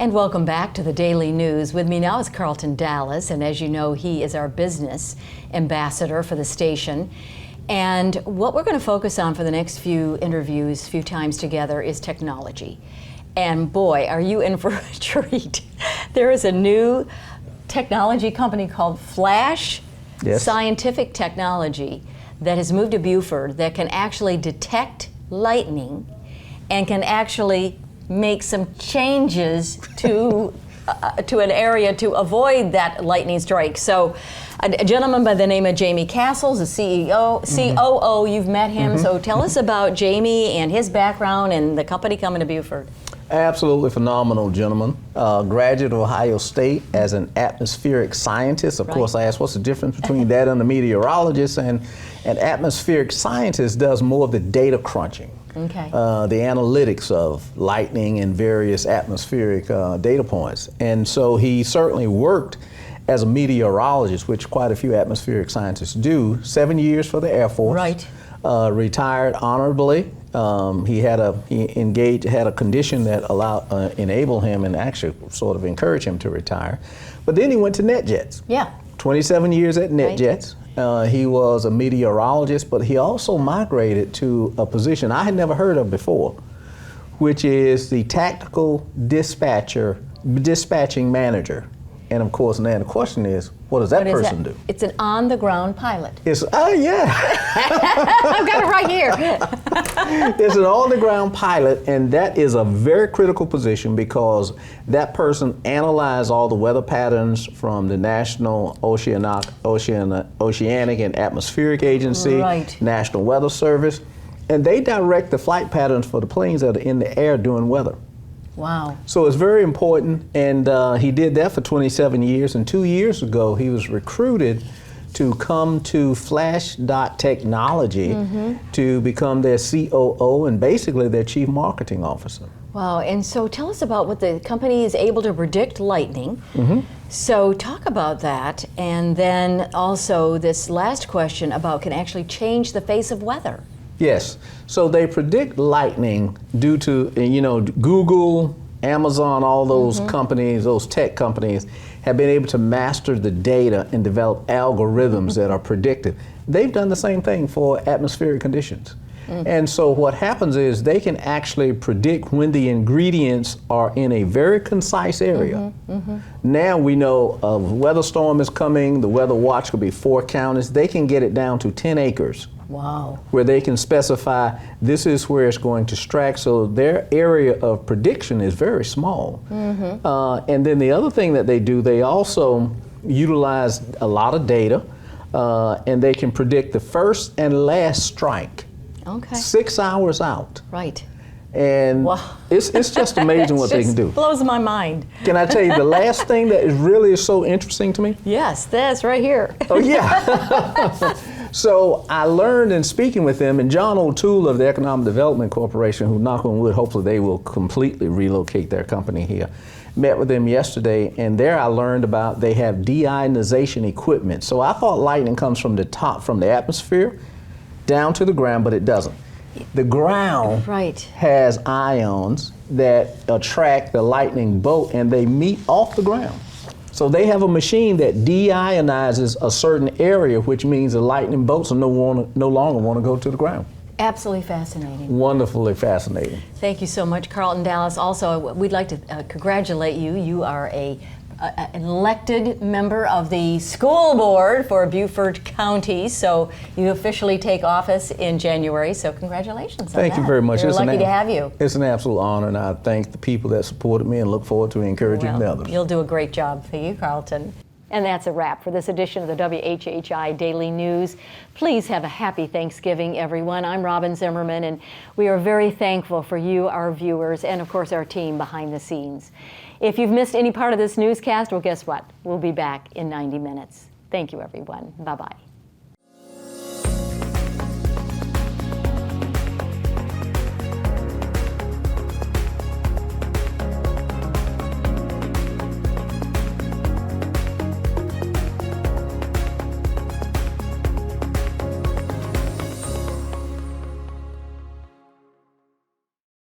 And welcome back to the Daily News. With me now is Carlton Dallas, and as you know, he is our business ambassador for the station. And what we're going to focus on for the next few interviews, few times together, is technology. And boy, are you in for a treat. There is a new technology company called Flash Scientific Technology that has moved to Beaufort that can actually detect lightning and can actually make some changes to an area to avoid that lightning strike. So a gentleman by the name of Jamie Castles, the COO, you've met him. So tell us about Jamie and his background and the company coming to Beaufort. Absolutely phenomenal gentleman. Graduate of Ohio State as an atmospheric scientist. Of course, I asked what's the difference between that and a meteorologist, and an atmospheric scientist does more of the data crunching. The analytics of lightning and various atmospheric data points. And so he certainly worked as a meteorologist, which quite a few atmospheric scientists do. 7 years for the Air Force. Retired honorably. He had a condition that enabled him and actually sort of encouraged him to retire. But then he went to NetJets. 27 years at NetJets. He was a meteorologist, but he also migrated to a position I had never heard of before, which is the tactical dispatching manager. And of course, now the question is, what does that person do? It's an on-the-ground pilot. I've got it right here. It's an on-the-ground pilot, and that is a very critical position because that person analyzes all the weather patterns from the National Oceanic and Atmospheric Agency, National Weather Service, and they direct the flight patterns for the planes that are in the air during weather. Wow. So it's very important, and he did that for 27 years, and 2 years ago he was recruited to come to Flash.Technology to become their COO and basically their Chief Marketing Officer. Wow, and so tell us about what the company is able to predict lightning. So talk about that, and then also this last question about can actually change the face of weather. Yes, so they predict lightning due to, Google, Amazon, all those companies, those tech companies have been able to master the data and develop algorithms that are predictive. They've done the same thing for atmospheric conditions. And so what happens is they can actually predict when the ingredients are in a very concise area. Now we know a weather storm is coming, the weather watch could be 4 counties, they can get it down to 10 acres. Wow. Where they can specify this is where it's going to strike, so their area of prediction is very small. And then the other thing that they do, they also utilize a lot of data, and they can predict the first and last strike. 6 hours out. And it's just amazing what they can do. Blows my mind. Can I tell you the last thing that is so interesting to me? Yes, that's right here. Oh yeah. So I learned in speaking with them, and John O'Toole of the Economic Development Corporation, who, knock on wood, hopefully they will completely relocate their company here, met with them yesterday, and there I learned about they have deionization equipment. So I thought lightning comes from the top, from the atmosphere, down to the ground, but it doesn't. The ground has ions that attract the lightning bolt, and they meet off the ground. So they have a machine that deionizes a certain area, which means the lightning bolts no longer want to go to the ground. Absolutely fascinating. Wonderfully fascinating. Thank you so much, Carlton Dallas. Also, we'd like to congratulate you. You are an elected member of the school board for Beaufort County, so you officially take office in January, so congratulations. Thank you very much. We're lucky to have you. It's an absolute honor, and I thank the people that supported me and look forward to encouraging the others. You'll do a great job. For you, Carlton. And that's a wrap for this edition of the WHHI Daily News. Please have a happy Thanksgiving, everyone. I'm Robyn Zimmerman, and we are very thankful for you, our viewers, and of course our team behind the scenes. If you've missed any part of this newscast, well, guess what? We'll be back in 90 minutes. Thank you, everyone. Bye-bye.